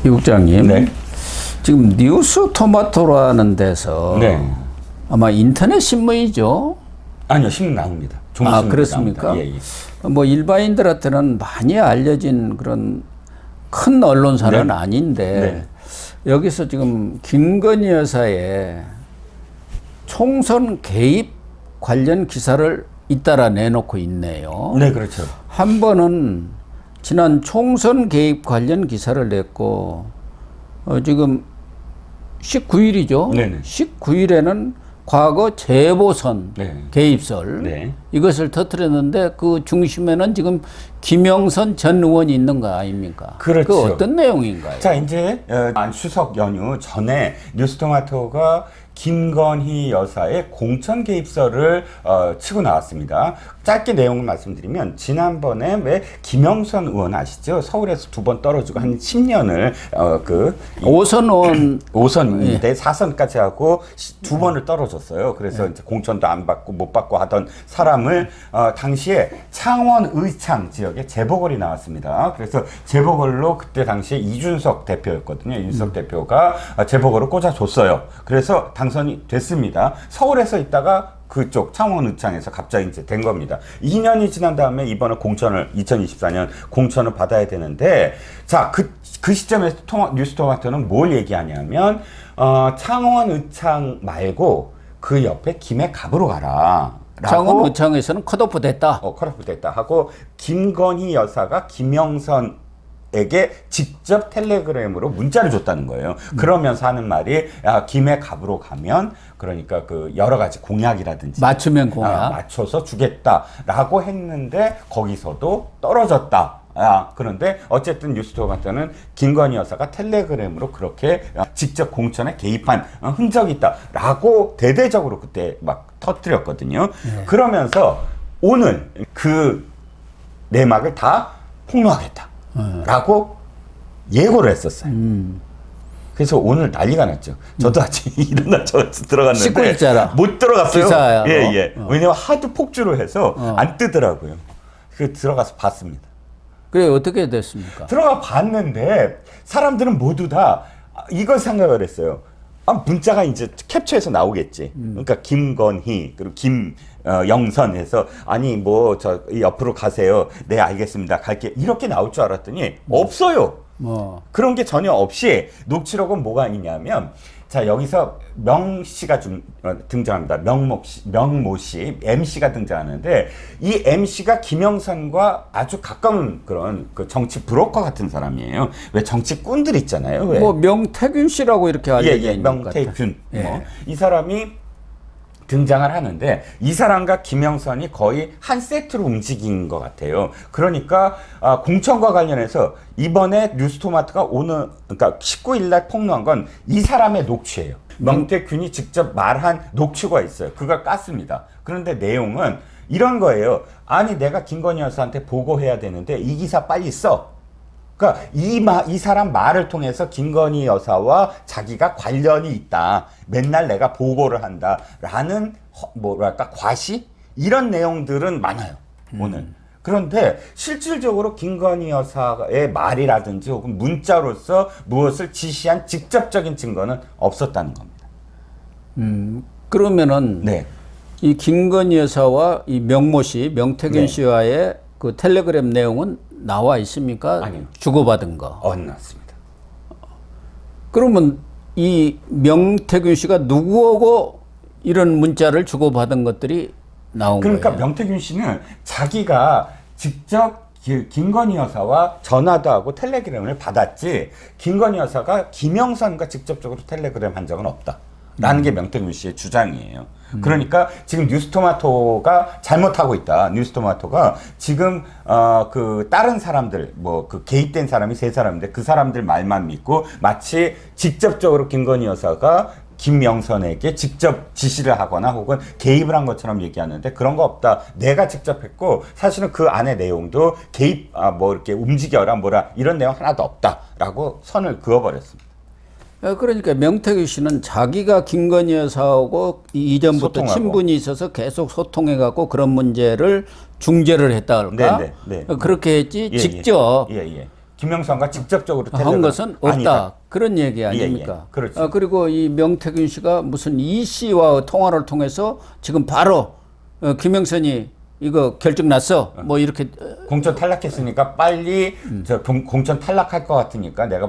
이 국장님, 네. 지금 뉴스 토마토라는 데서 네. 아마 인터넷 신문이죠? 아니요, 신문 나옵니다. 아, 그렇습니까? 예, 예. 뭐 일반인들한테는 많이 알려진 그런 큰 언론사는 네. 아닌데 여기서 지금 김건희 여사의 총선 개입 관련 기사를 잇따라 내놓고 있네요. 네, 그렇죠. 한 번은 지난 총선 개입 관련 기사를 냈고 지금 19일이죠. 네네. 19일에는 과거 재보선 네. 개입설 네. 이것을 터뜨렸는데 그 중심에는 지금 김영선 전 의원이 있는 거 아닙니까? 그렇죠. 그 어떤 내용인가요? 자, 이제 추석 연휴 전에 뉴스토마토가 김건희 여사의 공천 개입설을 치고 나왔습니다. 짧게 내용을 말씀드리면 지난번에 왜 김영선 의원 아시죠? 서울에서 2번 떨어지고 한 10년을 오선 의원 5선인데 4선까지 하고 2번을 떨어졌어요. 그래서 이제 공천도 안 받고 못 받고 하던 사람을 당시에 창원 의창 지역에 재보궐이 나왔습니다. 그래서 재보궐로 그때 당시에 이준석 대표였거든요. 이준석 대표가 재보궐을 꽂아줬어요. 그래서 당선이 됐습니다. 서울에서 있다가 그쪽 창원 의창에서 갑자기 이제 된 겁니다. 2년이 지난 다음에 이번에 2024년 공천을 받아야 되는데, 자, 그 시점에서 뉴스토마토는 뭘 얘기하냐면, 창원 의창 말고 그 옆에 김해갑으로 가라. 창원 의창에서는 컷오프 됐다. 컷오프 됐다 하고, 김건희 여사가 김영선 에게 직접 텔레그램으로 문자를 줬다는 거예요. 그러면서 하는 말이, 야, 김해갑으로 가면 그러니까 그 여러 가지 공약이라든지 맞추면 공약 맞춰서 주겠다라고 했는데 거기서도 떨어졌다. 그런데 어쨌든 뉴스토마토는 김건희 여사가 텔레그램으로 그렇게 직접 공천에 개입한 흔적이 있다라고 대대적으로 그때 막 터뜨렸거든요. 그러면서 오늘 그 내막을 다 폭로하겠다. 라고 예고를 했었어요. 그래서 오늘 난리가 났죠. 저도 아침에 일어나서 들어갔는데 19일자라. 못 들어갔어요. 기사야, 예, 예. 왜냐면 하도 폭주를 해서 안 뜨더라고요. 그 들어가서 봤습니다. 그래 어떻게 됐습니까? 들어가 봤는데 사람들은 모두 다 이걸 생각을 했어요. 문자가 이제 캡처해서 나오겠지. 그러니까 김건희 그리고 김영선해서 아니 뭐 저 옆으로 가세요. 네 알겠습니다. 갈게. 이렇게 나올 줄 알았더니 없어요. 그런 게 전혀 없이 녹취록은 뭐가 있냐면 자 여기서 명 씨가 등장합니다. 명모 씨, MC가 등장하는데 이 MC가 김영선과 아주 가까운 그런 그 정치 브로커 같은 사람이에요. 왜 정치꾼들 있잖아요. 왜? 뭐 명태균 씨라고 이렇게 알려져 있는 것 같아요. 명태균. 이 사람이 등장을 하는데 이 사람과 김영선이 거의 한 세트로 움직인 것 같아요. 그러니까 공천과 관련해서 이번에 뉴스토마토가 그러니까 19일 날 폭로한 건 이 사람의 녹취예요. 명태균이 직접 말한 녹취가 있어요. 그걸 깠습니다. 그런데 내용은 이런 거예요. 아니 내가 김건희 여사한테 보고해야 되는데 이 기사 빨리 써. 그러니까 이 사람 말을 통해서 김건희 여사와 자기가 관련이 있다. 맨날 내가 보고를 한다라는 뭐랄까 과시 이런 내용들은 많아요. 오늘. 그런데 실질적으로 김건희 여사의 말이라든지 혹은 문자로서 무엇을 지시한 직접적인 증거는 없었다는 겁니다. 그러면은 이 김건희 여사와 이 명모 씨, 명태균 씨와의 그 텔레그램 내용은 나와 있습니까? 아니요. 주고받은 거. 안 나왔습니다. 그러면 이 명태균 씨가 누구하고 이런 문자를 주고받은 것들이 나온 그러니까 거예요? 명태균 씨는 자기가 직접 김건희 여사와 전화도 하고 텔레그램을 받았지 김건희 여사가 김영선과 직접적으로 텔레그램 한 적은 없다라는 게 명태균 씨의 주장이에요. 그러니까 지금 뉴스토마토가 잘못하고 있다. 뉴스토마토가 지금 그 다른 사람들 뭐 그 개입된 사람이 3사람인데 그 사람들 말만 믿고 마치 직접적으로 김건희 여사가 김영선에게 직접 지시를 하거나 혹은 개입을 한 것처럼 얘기하는데 그런 거 없다. 내가 직접 했고 사실은 그 안의 내용도 개입 뭐 이렇게 움직여라 뭐라 이런 내용 하나도 없다라고 선을 그어버렸습니다. 그러니까 명태균 씨는 자기가 김건희 여사하고 이전부터 소통하고. 친분이 있어서 계속 소통해갖고 그런 문제를 중재를 했다 할까? 네. 그렇게 했지 예, 직접 예. 김영선과 직접적으로 한 것은 없다. 아니다. 그런 얘기 아닙니까? 예. 그렇죠. 그리고 이 명태균 씨가 무슨 이 씨와 통화를 통해서 지금 바로 김영선이 이거 결정 났어. 뭐 이렇게 공천 탈락했으니까 빨리 공천 탈락할 것 같으니까 내가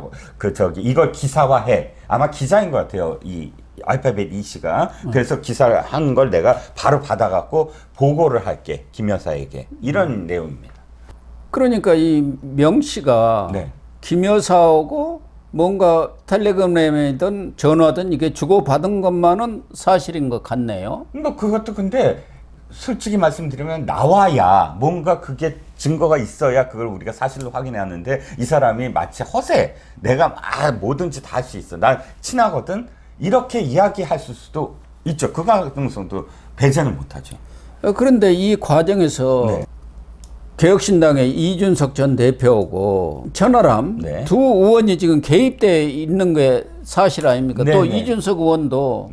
이걸 기사화해. 아마 기자인 것 같아요. 이 알파벳 이 씨가. 그래서 기사를 한 걸 내가 바로 받아갖고 보고를 할게. 김 여사에게. 이런 내용입니다. 그러니까 이 명 씨가 네. 김 여사하고 뭔가 텔레그램이든 전화든 이게 주고받은 것만은 사실인 것 같네요. 뭐 그것도 근데 솔직히 말씀드리면 나와야 뭔가 그게 증거가 있어야 그걸 우리가 사실로 확인해야 하는데 이 사람이 마치 허세. 내가 뭐든지 다 할 수 있어. 난 친하거든. 이렇게 이야기할 수도 있죠. 그 가능성도 배제는 못하죠. 그런데 이 과정에서 네. 개혁신당의 이준석 전 대표하고 천하람 네. 두 의원이 지금 개입돼 있는 게 사실 아닙니까? 네, 또 네. 이준석 의원도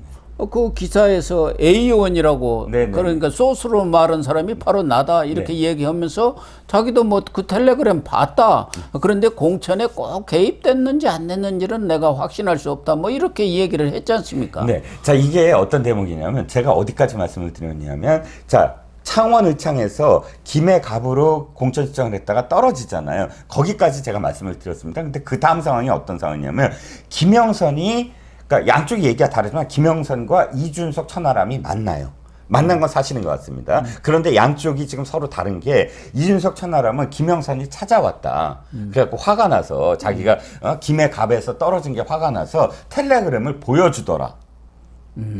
그 기사에서 A 의원이라고 네, 네. 그러니까 소스로 말한 사람이 바로 나다 이렇게 네. 얘기하면서 자기도 뭐 그 텔레그램 봤다. 그런데 공천에 꼭 개입됐는지 안 됐는지는 내가 확신할 수 없다. 뭐 이렇게 얘기를 했지 않습니까? 네. 자, 이게 어떤 대목이냐면 제가 어디까지 말씀을 드렸냐면 자, 창원 의창에서 김해 갑으로 공천 신청을 했다가 떨어지잖아요. 거기까지 제가 말씀을 드렸습니다. 근데 그 다음 상황이 어떤 상황이냐면 김영선이 그러니까 양쪽이 얘기가 다르지만 김영선과 이준석 천하람이 만나요. 만난 건 사실인 것 같습니다. 그런데 양쪽이 지금 서로 다른 게 이준석 천하람은 김영선이 찾아왔다. 그래갖고 화가 나서 자기가 김해 갑에서 떨어진 게 화가 나서 텔레그램을 보여주더라.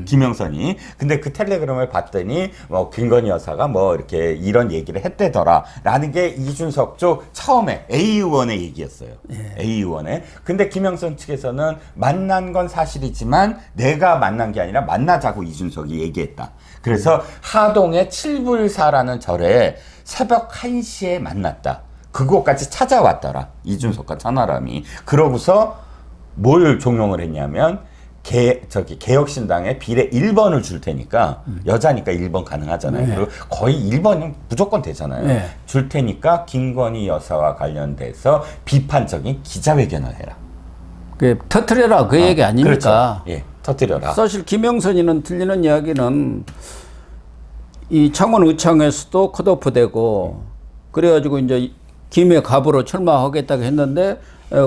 김영선이. 근데 그 텔레그램을 봤더니 뭐 김건희 여사가 뭐 이렇게 이런 얘기를 했대더라 라는 게 이준석 쪽 처음에 A 의원의 얘기였어요. 예. A 의원의. 근데 김영선 측에서는 만난 건 사실이지만 내가 만난 게 아니라 만나자고 이준석이 얘기했다. 그래서 하동의 칠불사라는 절에 새벽 1시에 만났다. 그곳까지 찾아왔더라. 이준석과 천하람이. 그러고서 뭘 종용을 했냐면 개혁신당에 비례 1번을 줄 테니까 여자니까 1번 가능하잖아요. 네. 그리고 거의 1번은 무조건 되잖아요. 네. 줄 테니까 김건희 여사와 관련돼서 비판적인 기자회견을 해라. 그 터트려라 그 얘기 아닙니까? 그렇죠. 예, 터뜨려라. 사실 김영선이는 들리는 이야기는 이 창원 의창에서도 컷오프되고 그래가지고 이제 김해 갑으로 출마하겠다고 했는데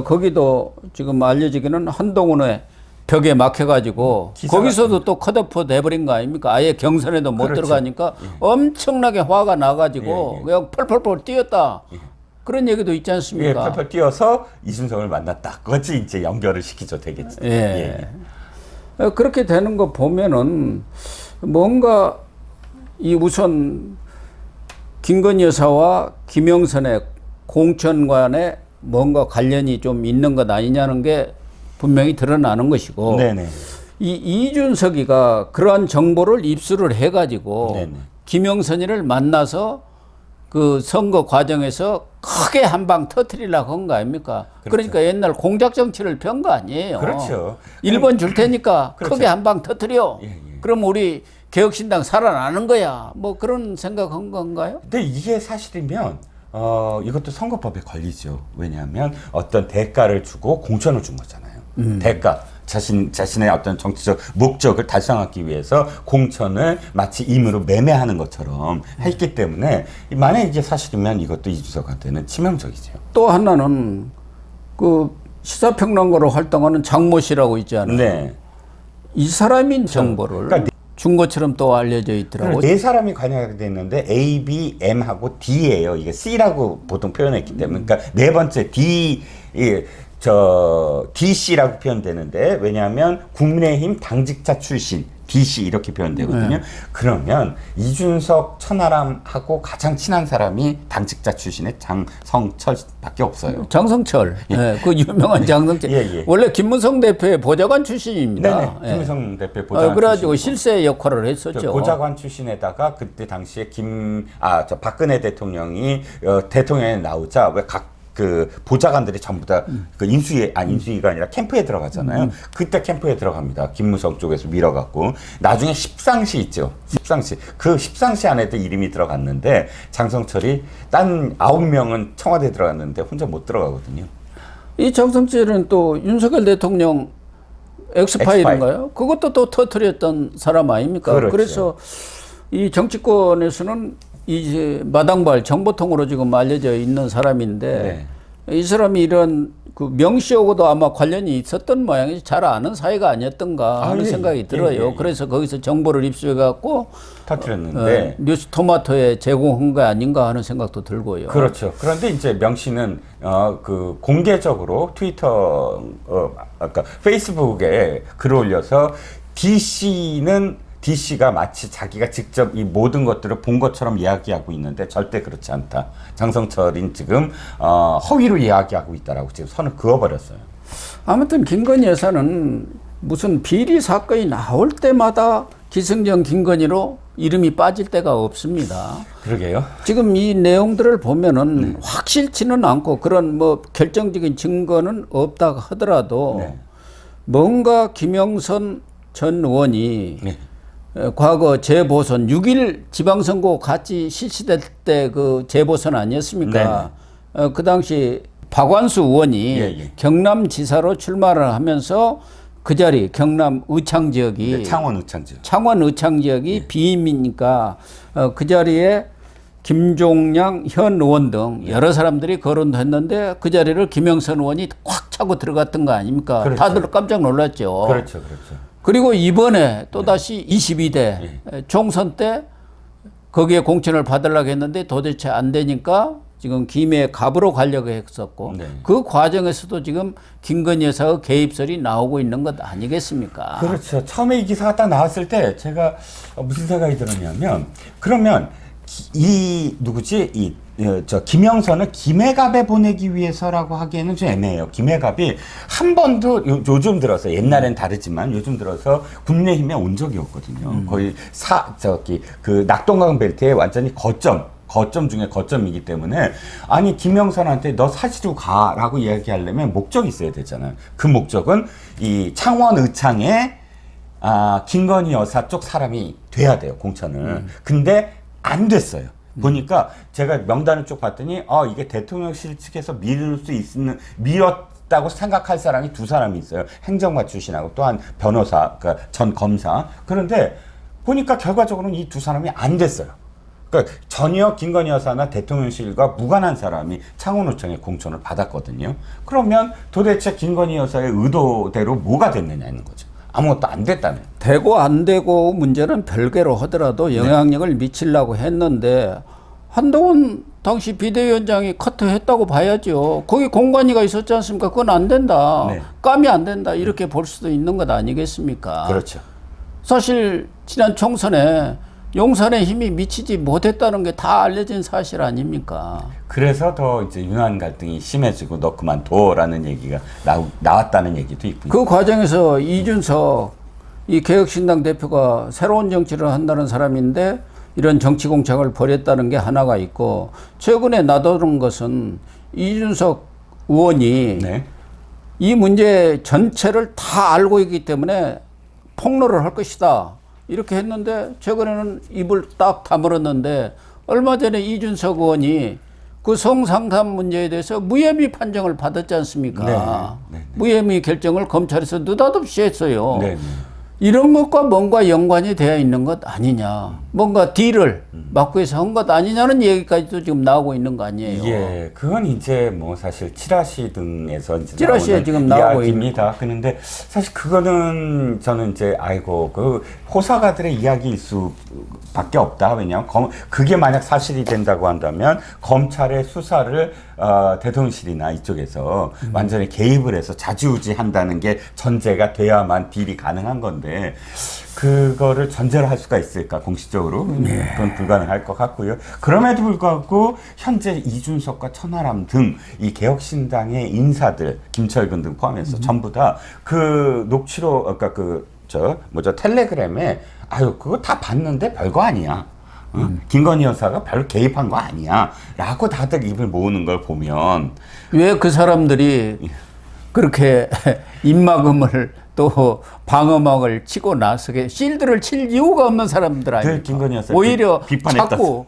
거기도 지금 알려지기는 한동훈의 벽에 막혀가지고 거기서도 또 컷오프 돼버린 거 아닙니까? 아예 경선에도 못 그렇죠. 들어가니까 엄청나게 화가 나가지고 예. 그냥 펄펄펄 뛰었다. 그런 얘기도 있지 예, 않습니까? 펄펄 뛰어서 이준석을 만났다. 그것이 이제 연결을 시키죠, 되겠죠. 예. 그렇게 되는 거 보면은 뭔가 이 우선 김건희 여사와 김영선의 공천관에 뭔가 관련이 좀 있는 것 아니냐는 게 분명히 드러나는 것이고 네네. 이 이준석이가 그러한 정보를 입수를 해가지고 네네. 김영선이를 만나서 그 선거 과정에서 크게 한 방 터트리려고 한 거 아닙니까? 그렇죠. 그러니까 옛날 공작 정치를 편 거 아니에요. 그렇죠. 1번 줄 테니까 그렇죠. 크게 한 방 터트려. 예, 예. 그럼 우리 개혁신당 살아나는 거야. 뭐 그런 생각한 건가요? 근데 이게 사실이면 이것도 선거법에 걸리죠. 왜냐하면 어떤 대가를 주고 공천을 준 거잖아요. 대가. 자신의 어떤 정치적 목적을 달성하기 위해서 공천을 마치 임으로 매매하는 것처럼 했기 때문에 만약에 이게 사실이면 이것도 이준석한테는 치명적이죠. 또 하나는 그 시사평론가로 활동하는 장모 씨라고 있잖아요. 네. 이 사람인 정보를 그러니까 준 것처럼 또 알려져 있더라고요. 네 사람이 관여하게 돼 있는데 A, B, M하고 D예요. 이게 C라고 보통 표현했기 때문에. 그러니까 네 번째 DC라고 표현되는데 왜냐하면 국민의힘 당직자 출신 DC 이렇게 표현되거든요. 네. 그러면 이준석 천하람하고 가장 친한 사람이 당직자 출신의 장성철밖에 없어요. 장성철, 그 유명한 장성철. 예. 원래 김무성 대표의 보좌관 출신입니다. 네네. 김무성 대표 보좌관 그래가지고 출신이고. 실세 역할을 했었죠. 보좌관 출신에다가 그때 당시에 박근혜 대통령이 대통령에 나오자 왜 그 보좌관들이 전부 다 그 인수위가 아니라 캠프에 들어가잖아요. 그때 캠프에 들어갑니다. 김무성 쪽에서 밀어갖고 나중에 십상시 있죠. 십상시 그 십상시 안에도 이름이 들어갔는데 장성철이 딴 9명은 청와대에 들어갔는데 혼자 못 들어가거든요. 이 정성철은 또 윤석열 대통령 엑스파일인가요? 그것도 또 터뜨렸던 사람 아닙니까? 그렇죠. 그래서 이 정치권에서는 이제 마당발 정보통으로 지금 알려져 있는 사람인데 이 사람이 이런 그 명 씨하고도 아마 관련이 있었던 모양이지 잘 아는 사이가 아니었던가 하는 생각이 들어요. 그래서 거기서 정보를 입수해갖고 터뜨렸는데 뉴스토마토에 제공한 거 아닌가 하는 생각도 들고요. 그렇죠. 그런데 이제 명 씨는 그 공개적으로 트위터 아까 페이스북에 글을 올려서 DC가 마치 자기가 직접 이 모든 것들을 본 것처럼 이야기하고 있는데 절대 그렇지 않다. 장성철인 지금 허위로 이야기하고 있다라고 지금 선을 그어버렸어요. 아무튼 김건희 여사는 무슨 비리 사건이 나올 때마다 기승전 김건희로 이름이 빠질 때가 없습니다. 그러게요. 지금 이 내용들을 보면은 확실치는 않고 그런 뭐 결정적인 증거는 없다 하더라도 뭔가 김영선 전 의원이 과거 재보선 6.1 지방선거 같이 실시될 때 그 재보선 아니었습니까? 그 당시 박완수 의원이 경남지사로 출마를 하면서 그 자리 경남 의창 지역이 창원 의창 지역. 창원 의창 지역이 비임이니까 그 자리에 김종량 현 의원 등 여러 사람들이 거론도 했는데 그 자리를 김영선 의원이 꽉 차고 들어갔던 거 아닙니까? 그렇죠. 다들 깜짝 놀랐죠. 그렇죠. 그리고 이번에 또다시 22대 총선 때 거기에 공천을 받으려고 했는데 도대체 안 되니까 지금 김해 갑으로 가려고 했었고 그 과정에서도 지금 김건희 여사의 개입설이 나오고 있는 것 아니겠습니까? 그렇죠. 처음에 이 기사가 딱 나왔을 때 제가 무슨 생각이 들었냐면 그러면 이 누구지? 저 김영선을 김해갑에 보내기 위해서라고 하기에는 좀 애매해요. 김해갑이 한 번도 요즘 들어서 옛날엔 다르지만 요즘 들어서 국민의힘에 온 적이 없거든요. 거의 그 낙동강 벨트의 완전히 거점 중에 거점이기 때문에 아니 김영선한테 너 사지로 가라고 이야기하려면 목적이 있어야 되잖아요. 그 목적은 이 창원 의창에 김건희 여사 쪽 사람이 돼야 돼요. 공천을. 근데 안 됐어요. 보니까 제가 명단을 쭉 봤더니 이게 대통령실 측에서 밀었다고 생각할 사람이 두 사람이 있어요. 행정관 출신하고 또한 변호사, 그러니까 전 검사. 그런데 보니까 결과적으로는 이 두 사람이 안 됐어요. 그러니까 전혀 김건희 여사나 대통령실과 무관한 사람이 창원구청에 공천을 받았거든요. 그러면 도대체 김건희 여사의 의도대로 뭐가 됐느냐는 거죠. 아무것도 안 됐다면. 되고 안 되고 문제는 별개로 하더라도 영향력을 미치려고 했는데 한동훈 당시 비대위원장이 커트했다고 봐야죠. 거기 공관위가 있었지 않습니까? 그건 안 된다. 감이 안 된다. 이렇게 볼 수도 있는 것 아니겠습니까? 그렇죠. 사실 지난 총선에 용산의 힘이 미치지 못했다는 게 다 알려진 사실 아닙니까? 그래서 더 이제 윤한 갈등이 심해지고 너 그만둬라는 얘기가 나왔다는 얘기도 있고요. 그 과정에서 이준석 이 개혁신당 대표가 새로운 정치를 한다는 사람인데 이런 정치 공작을 벌였다는 게 하나가 있고 최근에 나도는 것은 이준석 의원이 이 문제 전체를 다 알고 있기 때문에 폭로를 할 것이다. 이렇게 했는데 최근에는 입을 딱 다물었는데 얼마 전에 이준석 의원이 그 성상담 문제에 대해서 무혐의 판정을 받았지 않습니까? 무혐의 결정을 검찰에서 느닷없이 했어요. 이런 것과 뭔가 연관이 되어 있는 것 아니냐. 뭔가 딜을 막고 해서 한 것 아니냐는 얘기까지도 지금 나오고 있는 거 아니에요. 예, 그건 이제 뭐 사실 치라시 등에서 이제 치라시에 지금 나오고 이야기입니다. 그런데 사실 그거는 저는 이제 그 호사가들의 이야기일 수밖에 없다. 왜냐하면 그게 만약 사실이 된다고 한다면 검찰의 수사를 대통령실이나 이쪽에서 완전히 개입을 해서 좌지우지한다는 게 전제가 돼야만 딜이 가능한 건데 그거를 전제로 할 수가 있을까 공식적으로 그건 불가능할 것 같고요. 그럼에도 불구하고 현재 이준석과 천하람 등 이 개혁신당의 인사들 김철근 등 포함해서 전부 다 그 녹취록 그러니까 텔레그램에 그거 다 봤는데 별거 아니야. 김건희 여사가 별 개입한 거 아니야 라고 다들 입을 모으는 걸 보면 왜 그 사람들이 그렇게 입막음을 또 방어막을 치고 나서게 실드를 칠 이유가 없는 사람들 아닙니까? 김건희 여사 오히려 비판했다. 자꾸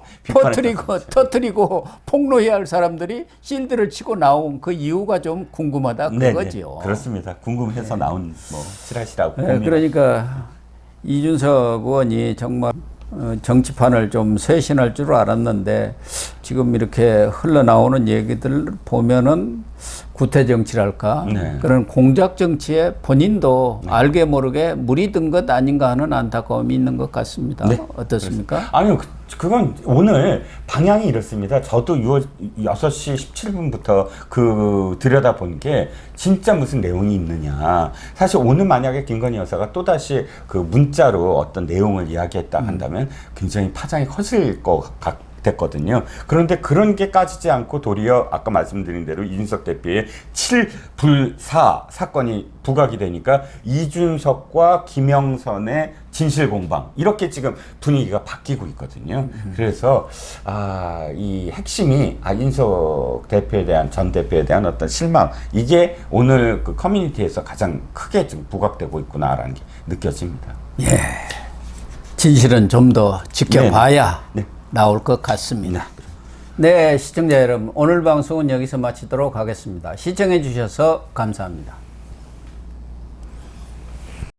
터뜨리고 폭로해야 할 사람들이 실드를 치고 나온 그 이유가 좀 궁금하다 그거지요. 그렇습니다. 궁금해서 나온 뭐 칠하시라고 봅니다. 그러니까 이준석 의원이 정말 정치판을 좀 쇄신할 줄 알았는데 지금 이렇게 흘러나오는 얘기들 보면은 구태 정치랄까 네. 그런 공작 정치에 본인도 알게 모르게 물이 든 것 아닌가 하는 안타까움이 있는 것 같습니다. 네. 어떻습니까? 아니요, 그건 오늘 방향이 이렇습니다. 저도 6시 17분부터 들여다본 게 진짜 무슨 내용이 있느냐. 사실 오늘 만약에 김건희 여사가 또다시 그 문자로 어떤 내용을 이야기했다 한다면 굉장히 파장이 커질 것 됐거든요. 그런데 그런 게 까지지 않고 도리어 아까 말씀드린 대로 이준석 대표의 7불4 사건이 부각이 되니까 이준석과 김영선의 진실 공방 이렇게 지금 분위기가 바뀌고 있거든요. 그래서 이 핵심이 이준석 대표에 대한 전 대표에 대한 어떤 실망 이게 오늘 그 커뮤니티에서 가장 크게 지금 부각되고 있구나라는 게 느껴집니다. 예, 진실은 좀 더 지켜봐야 네. 나올 것 같습니다. 네, 시청자 여러분, 오늘 방송은 여기서 마치도록 하겠습니다. 시청해 주셔서 감사합니다.